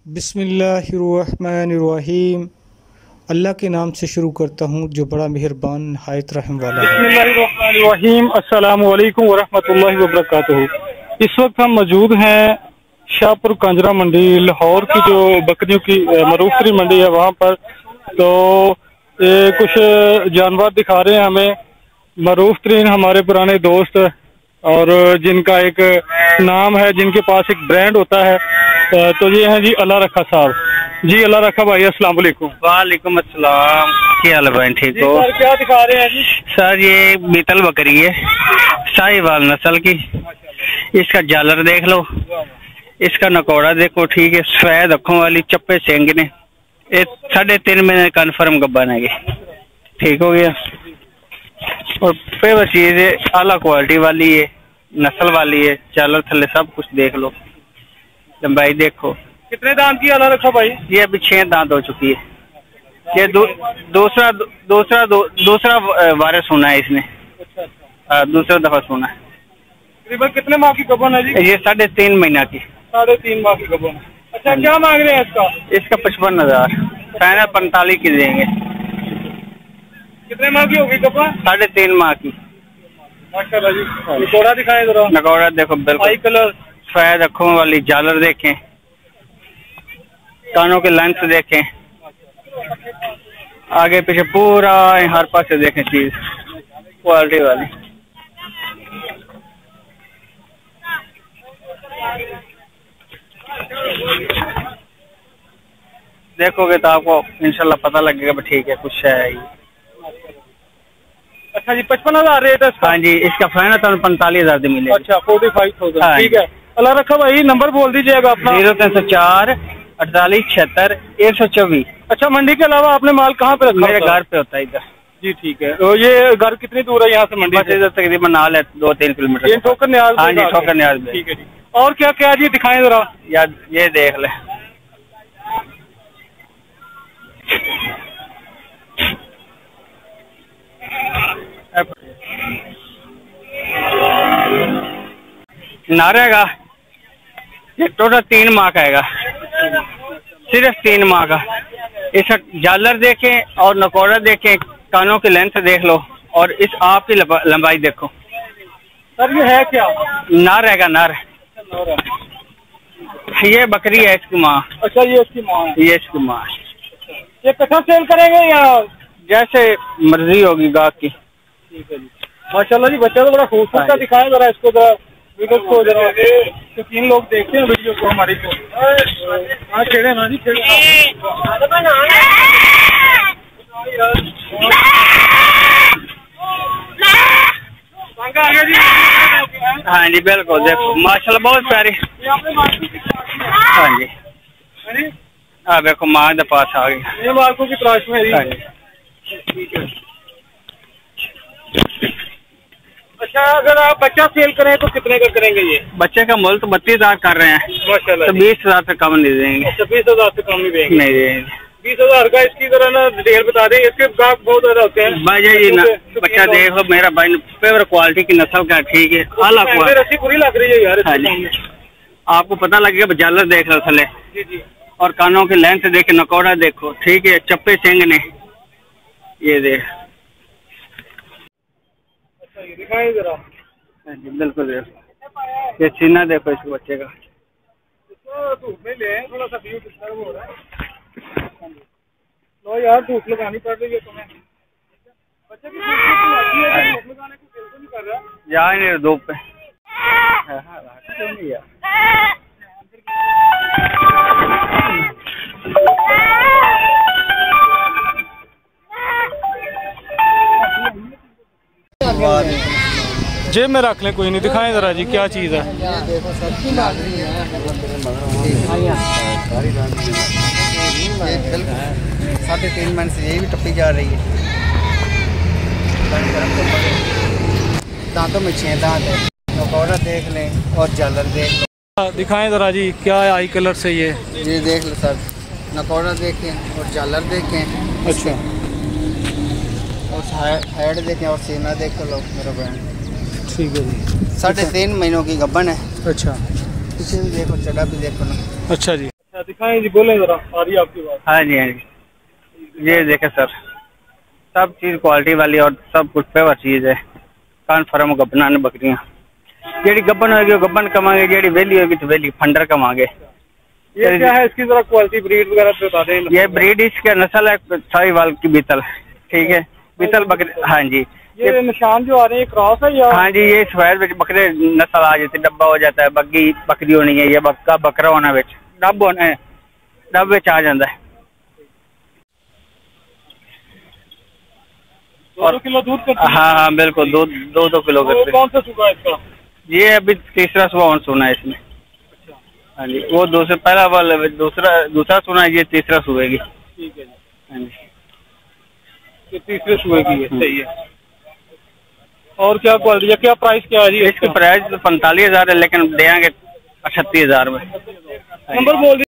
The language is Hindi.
बिस्मिल्लाहिर्रहमानिर्रहीम। अल्लाह के नाम से शुरू करता हूँ जो बड़ा मेहरबान नहायत रहम वाला है। बिस्मिल्लाहिर्रहमानिर्रहीम। अस्सलामु अलैकुम वरहमतुल्लाहि वबरकातुहू। इस वक्त हम मौजूद हैं शाहपुर कंजरा मंडी, लाहौर की जो बकरियों की मरूफ मंडी है वहाँ पर। तो ये कुछ जानवर दिखा रहे हैं हमें, मरूफ तरीन हमारे पुराने दोस्त, और जिनका एक नाम है, जिनके पास एक ब्रांड होता है। तो ये हैं जी अल्लाह रखा साहब। जी अल्लाह रखा भाई, अस्सलाम वालेकुम। वालेकुम अस्सलाम। क्या हाल है भाई, ठीक हो? सर क्या दिखा रहे हैं जी? सर ये बीतल बकरी है, साहिवाल नस्ल की। इसका जालर देख लो, इसका नकौड़ा देखो, ठीक है। सफेद अखों वाली, चप्पे सेंग ने। 3.5 महीने कन्फर्म गब्बन है, ठीक हो गया। और फेवर चीज है, आला क्वालिटी वाली है, नस्ल वाली है। जालर थले सब कुछ देख लो, लंबाई देखो। कितने दांत की अल्लाह रखा भाई? ये अभी 6 दांत हो चुकी है। ये दूसरा वायरस होना है इसने। दूसरा दफा सोना है। तकरीबन कितने माह की गबन है जी? ये 3.5 महीना की। 3.5 माह की गबन। अच्छा, क्या मांग रहे हैं इसका? इसका 55,000, फाइनल 45 की देंगे। कितने माह की होगी गबन? 3.5 माह की। माशाल्लाह जी। नकौड़ा दिखाएं जरा। नकौड़ा देखो, बिल्कुल कलर, सफेद अखों वाली। जालर देखें, कानों के लेंथ देखें, आगे पीछे पूरा हर पास से देखें, चीज क्वालिटी वाली। देखोगे तो आपको इंशाल्लाह पता लगेगा, ठीक है, कुछ है ये। अच्छा जी, 55,000 रेट है इसका? हाँ जी, इसका फाइनल तो 45,000 से मिलेगा। अच्छा, 45,000। हाँ, ठीक है। अल्लाह रखा भाई, नंबर बोल दीजिएगा अपना। 0304 48 76 124। अच्छा, मंडी के अलावा आपने माल कहाँ पे रखा? मेरे घर पे होता है इधर। जी ठीक है। तो ये घर कितनी दूर है यहाँ से मंडी? बस इधर तकरीबन नाल है, 2-3 किलोमीटर। ये ठोकर न्याज? हाँ जी, ठोकर न्याज में। ठीक है जी। और क्या क्या जी दिखाएं जरा? यार ये देख ले, नारेगा। ये टोटल 3 माह का आएगा, सिर्फ 3 माह का। इसका जालर देखें और नकौड़ा देखें, कानों की लेंथ देख लो, और इस आप की लंबाई देखो। सर ये है क्या? नार रहेगा, नार। ये बकरी है, इसकी माँ। अच्छा, ये इसकी माँ है? ये इसकी माँ। ये कहाँ सेल करेंगे या जैसे मर्जी होगी गाहक की। ठीक है जी। माशाल्लाह जी, बच्चा तो बड़ा खूबसूरत सा दिखाएं जरा इसको, जरा वीडियो को जरा। तो 3 लोग देखते हैं वीडियो को हमारी को। हाँ छेड़े ना जी, छेड़े। हाँ जी, बिल्कुल देखो, माशाल्लाह बहुत प्यारी। हाँ जी, हाँ देखो, माँ के पास आ गई। ये मार्कों की तलाश में है। ठीक है। अच्छा, अगर आप बच्चा सेल करें तो कितने का करेंगे? ये बच्चे का मुल्क तो 32,000 कर रहे हैं। माशाल्लाह। तो 20,000 से कम नहीं देंगे। अच्छा, 20,000 से कम नहीं देंगे? नहीं देंगे। 20,000 का इसकी जरा ना डिटेल बता दें। इसके गाहक बहुत ज्यादा होते हैं भाई जी। बच्चा देखो, मेरा भाई फेवर क्वालिटी की नस्ल का, ठीक है, आला क्वालिटी। रस्सी पूरी लग रही है यार। हाँ जी, आपको पता लगेगा। जालर देख लो थले, जी जी, और कानों की लेंथ देखे, नकौड़ा देखो, ठीक है, चप्पे सेंग ने। ये देख। अच्छा, ये दिखाएं जरा। हाँ जी, बिल्कुल देखो, ये सीना देखो इस बच्चे का। धूप में ले, थोड़ा सा व्यू डिस्टर्ब हो रहा है। लो यार, धूप लगानी पड़ रही है तुम्हें। बच्चे की धूप लगाने को दिल तो नहीं कर रहा। जा नहीं धूप पे। जेब में रख ले, कोई नहीं। दिखाएं जरा जी, क्या चीज है? देखो सर, 3.5 महीने से यही भी टप्पी जा रही है। दांतों में 6 दांत है। नकौड़ा देख लें और जालर देख लो। दिखाएं जरा जी, क्या है आई कलर से? ये देख लो सर, नकौड़ा देखें और जालर देखें। अच्छा, और हेड देखें और सीना देख लो मेरा बहन। ठीक है जी। 3.5 महीनों की गब्बन है। अच्छा, पीछे भी देखो, चढ़ा भी देखो ना। अच्छा जी। दिखाएं जी, बोले जरा, आ रही है आपकी बात। हाँ जी, हाँ जी, ये देखे सर, सब चीज क्वालिटी वाली और सब कुछ पेवर चीज है। कन्फर्म गब्बना ने बकरियां, जेडी गब्बन होगी वो गब्बन कमांगे, जेडी वेली होगी तो वेली फंडर कमांगे। ये क्या है, इसकी जरा क्वालिटी ब्रीड वगैरह बता दें। ये ब्रीड इसका नस्ल है साहिवाल की बीतल, ठीक है, बीतल बकरी। हाँ जी, ये निशान जो आ रहे हैं क्रॉस है या? हाँ जी, ये सफेद बकरे नस्ल आ जाती, डब्बा हो जाता है, बग्गी बकरी होनी है, ये बक्का बकरा होना बिच डब होना है, डब विच आ जाता है। 2 किलो दूध करती है? हाँ हाँ बिल्कुल, 2 किलो करते। कौन सा सुबह इसका? ये अभी तीसरा सुबह सुना है इसमें। हाँ जी, वो दूसरा पहला वाला दूसरा सुना है, ये तीसरा सुबह की। ठीक है जी। हाँ जी, ये तीसरे सुबह की है, सही है। और क्या क्वालिटी है, क्या प्राइस क्या है जी? इसका प्राइस तो 45,000 है, लेकिन देंगे 38,000 में। नंबर बोल